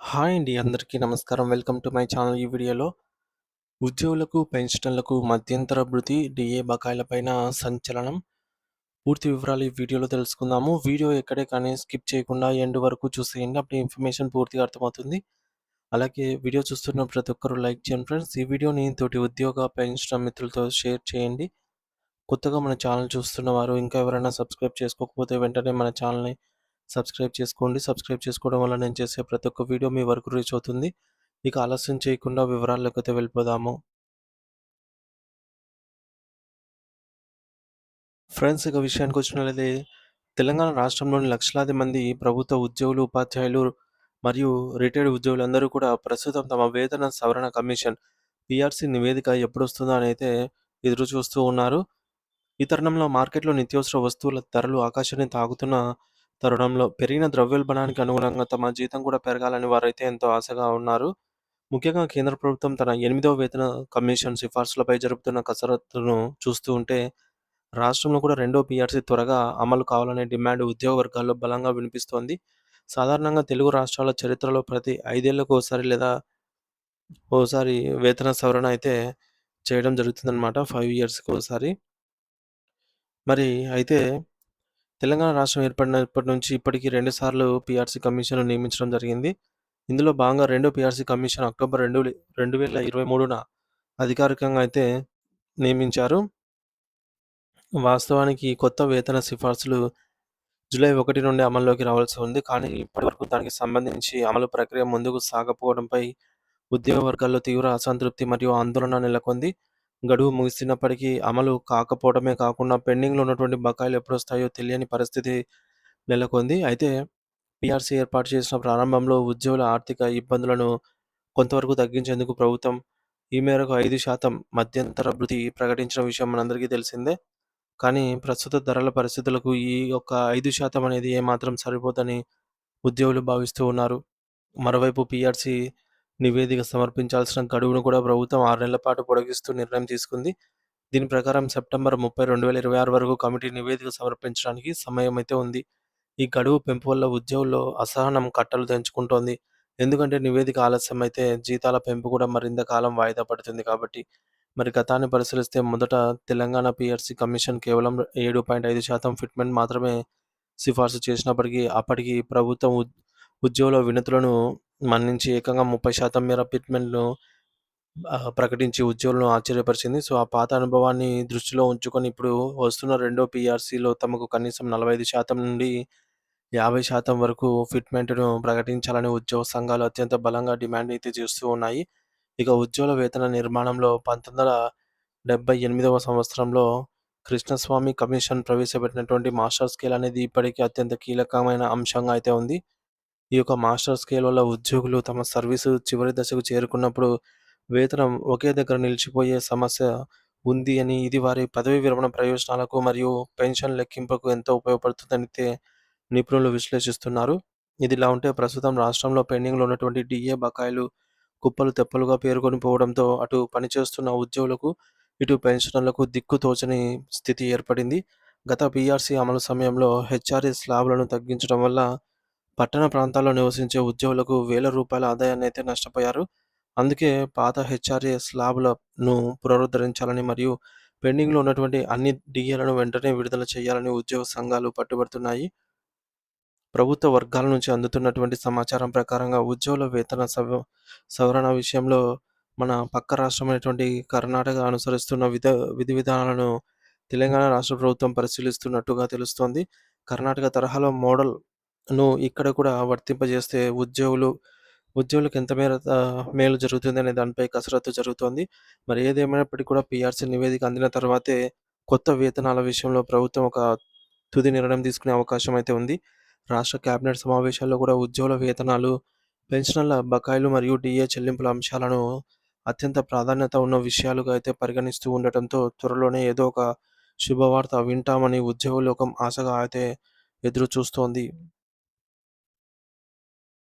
Hi అండి. అందరికీ నమస్కారం. Welcome to my channel. ఈ వీడియోలో ఉద్యోగులకు, పెన్షనర్లకు మధ్యంతర భృతి, డీఏ బకాయిలపైన సంచలనం. పూర్తి వివరాలు ఈ వీడియోలో తెలుసుకుందాము. వీడియో ఎక్కడే కానీ స్కిప్ చేయకుండా ఎండ్ వరకు చూసేయండి. అప్పుడు ఇన్ఫర్మేషన్ పూర్తిగా అర్థమవుతుంది. అలాగే వీడియో చూస్తున్న ప్రతి ఒక్కరు లైక్ చేయండి ఫ్రెండ్స్. ఈ వీడియోని తోటి ఉద్యోగ, పెన్షనర్ మిత్రులతో షేర్ చేయండి. కొత్తగా మన ఛానల్ చూస్తున్న వారు ఇంకా ఎవరైనా సబ్స్క్రైబ్ చేసుకోకపోతే వెంటనే మన ఛానల్‌ని సబ్స్క్రైబ్ చేసుకోండి. సబ్స్క్రైబ్ చేసుకోవడం వల్ల నేను చేసే ప్రతి ఒక్క వీడియో మీ వరకు రీచ్ అవుతుంది. ఇక ఆలస్యం చేయకుండా వివరాల్లోకైతే వెళ్ళిపోదాము. ఫ్రెండ్స్, ఇక విషయానికొచ్చినట్లయితే తెలంగాణ రాష్ట్రంలోని లక్షలాది మంది ప్రభుత్వ ఉద్యోగులు, ఉపాధ్యాయులు మరియు రిటైర్డ్ ఉద్యోగులందరూ కూడా ప్రస్తుతం తమ వేతన సవరణ కమిషన్ పీఆర్సీ నివేదిక ఎప్పుడొస్తుందా అని అయితే ఎదురు చూస్తూ ఉన్నారు. ఈ తరుణంలో మార్కెట్‌లో నిత్యావసర వస్తువుల ధరలు ఆకాశాన్ని తాకుతున్న తరుణంలో పెరిగిన ద్రవ్యోల్బణానికి అనుగుణంగా తమ జీతం కూడా పెరగాలని వారైతే ఎంతో ఆశగా ఉన్నారు. ముఖ్యంగా కేంద్ర ప్రభుత్వం తన 8వ వేతన కమిషన్ సిఫార్సులపై జరుపుతున్న కసరత్తును చూస్తూ ఉంటే, రాష్ట్రంలో కూడా రెండో పీఆర్సీ త్వరగా అమలు కావాలనే డిమాండ్ ఉద్యోగ వర్గాల్లో బలంగా వినిపిస్తోంది. సాధారణంగా తెలుగు రాష్ట్రాల చరిత్రలో ప్రతి 5 ఏళ్లకు ఓసారి లేదా ఓసారి వేతన సవరణ అయితే చేయడం జరుగుతుందనమాట. 5 ఇయర్స్‌కి ఓసారి. మరి అయితే తెలంగాణ రాష్ట్రం ఏర్పడినప్పటి నుంచి ఇప్పటికి 2 సార్లు పీఆర్సీ కమిషన్‌ను నియమించడం జరిగింది. ఇందులో భాగంగా రెండో పీఆర్సీ కమిషన్ అక్టోబర్ 2023న అధికారికంగా అయితే నియమించారు. వాస్తవానికి ఈ కొత్త వేతన సిఫార్సులు జూలై 1 నుండి అమల్లోకి రావాల్సి ఉంది. కానీ ఇప్పటివరకు దానికి సంబంధించి అమలు ప్రక్రియ ముందుకు సాగకపోవడంపై ఉద్యోగ వర్గాల్లో తీవ్ర అసంతృప్తి మరియు ఆందోళన నెలకొంది. గడువు ముగిసినప్పటికీ అమలు కాకపోవడమే కాకుండా పెండింగ్‌లో ఉన్నటువంటి బకాయిలు ఎప్పుడొస్తాయో తెలియని పరిస్థితి నెలకొంది. అయితే పీఆర్సీ ఏర్పాటు చేసిన ప్రారంభంలో ఉద్యోగుల ఆర్థిక ఇబ్బందులను కొంతవరకు తగ్గించేందుకు ప్రభుత్వం ఈ మేరకు 5% మధ్యంతర భృతి ప్రకటించిన విషయం మనందరికీ తెలిసిందే. కానీ ప్రస్తుత ధరల పరిస్థితులకు ఈ యొక్క 5% అనేది ఏమాత్రం సరిపోదని ఉద్యోగులు భావిస్తూ ఉన్నారు. మరోవైపు పీఆర్సీ నివేదిక సమర్పించాల్సిన గడువును కూడా ప్రభుత్వం 6 నెలల పాటు పొడిగిస్తూ నిర్ణయం తీసుకుంది. దీని ప్రకారం సెప్టెంబర్ 30, 2026 వరకు కమిటీ నివేదిక సమర్పించడానికి సమయం అయితే ఉంది. ఈ గడువు పెంపు వల్ల ఉద్యోగుల్లో అసహనం కట్టలు తెంచుకుంటోంది. ఎందుకంటే నివేదిక ఆలస్యమైతే జీతాల పెంపు కూడా మరింత కాలం వాయిదా పడుతుంది కాబట్టి. మరి గతాన్ని పరిశీలిస్తే మొదట తెలంగాణ పీఆర్సీ కమిషన్ కేవలం 7.5% ఫిట్‌మెంట్ మాత్రమే సిఫార్సు చేసినప్పటికీ అప్పటికి ప్రభుత్వం ఉద్యోగుల వినతులను మన్నించి ఏకంగా 30% మేర ఫిట్‌మెంట్‌ను ప్రకటించి ఉద్యోగులను ఆశ్చర్యపరిచింది. సో, ఆ పాత అనుభవాన్ని దృష్టిలో ఉంచుకొని ఇప్పుడు వస్తున్న రెండో పీఆర్సీలో తమకు కనీసం 45% నుండి 50% వరకు ఫిట్‌మెంట్‌ను ప్రకటించాలని ఉద్యోగ సంఘాలు అత్యంత బలంగా డిమాండ్ అయితే చేస్తూ ఉన్నాయి. ఇక ఉద్యోగుల వేతన నిర్మాణంలో 1978వ సంవత్సరంలో కృష్ణస్వామి కమిషన్ ప్రవేశపెట్టినటువంటి మాస్టర్ స్కేల్ అనేది ఇప్పటికీ అత్యంత కీలకమైన అంశంగా అయితే ఉంది. ఈ యొక్క మాస్టర్ స్కేల్ వల్ల ఉద్యోగులు తమ సర్వీసు చివరి దశకు చేరుకున్నప్పుడు వేతనం ఒకే దగ్గర నిలిచిపోయే సమస్య ఉంది అని, ఇది వారి పదవీ విరమణ ప్రయోజనాలకు మరియు పెన్షన్ లెక్కింపుకు ఎంతో ఉపయోగపడుతుందని నిపుణులు విశ్లేషిస్తున్నారు. ఇదిలా ఉంటే ప్రస్తుతం రాష్ట్రంలో పెండింగ్‌లో ఉన్నటువంటి డీఏ బకాయిలు కుప్పలు తెప్పలుగా పేరుకొని పోవడంతో అటు పనిచేస్తున్న ఉద్యోగులకు, ఇటు పెన్షనర్లకు దిక్కుతోచని స్థితి ఏర్పడింది. గత పీఆర్సీ అమలు సమయంలో హెచ్ఆర్ఏ స్లాబ్‌లను తగ్గించడం వల్ల పట్టణ ప్రాంతాల్లో నివసించే ఉద్యోగులకు వేల రూపాయల ఆదాయాన్నయితే నష్టపోయారు. అందుకే పాత హెచ్ఆర్ఏ స్లాబులను పునరుద్ధరించాలని మరియు పెండింగ్‌లో ఉన్నటువంటి అన్ని డీఏలను వెంటనే విడుదల చేయాలని ఉద్యోగ సంఘాలు పట్టుబడుతున్నాయి. ప్రభుత్వ వర్గాల నుంచి అందుతున్నటువంటి సమాచారం ప్రకారంగా ఉద్యోగుల వేతన సవరణ విషయంలో మన పక్క రాష్ట్రమైనటువంటి కర్ణాటక అనుసరిస్తున్న విధి విధానాలను తెలంగాణ రాష్ట్ర ప్రభుత్వం పరిశీలిస్తున్నట్టుగా తెలుస్తోంది. కర్ణాటక తరహాలో మోడల్‌ను ఇక్కడ కూడా వర్తింపజేస్తే ఉద్యోగులకు ఎంత మేర మేలు జరుగుతుందనే దానిపై కసరత్తు జరుగుతోంది. మరి ఏదేమైనప్పటికీ కూడా పీఆర్సీ నివేదిక అందిన తర్వాతే కొత్త వేతనాల విషయంలో ప్రభుత్వం ఒక తుది నిర్ణయం తీసుకునే అవకాశం అయితే ఉంది. రాష్ట్ర కేబినెట్ సమావేశాల్లో కూడా ఉద్యోగుల వేతనాలు, పెన్షనర్ల బకాయిలు మరియు డీఏ చెల్లింపుల అంశాలను అత్యంత ప్రాధాన్యత ఉన్న విషయాలుగా అయితే పరిగణిస్తూ ఉండటంతో త్వరలోనే ఏదో ఒక శుభవార్త వింటామని ఉద్యోగ లోకం ఆశగా అయితే ఎదురు చూస్తోంది.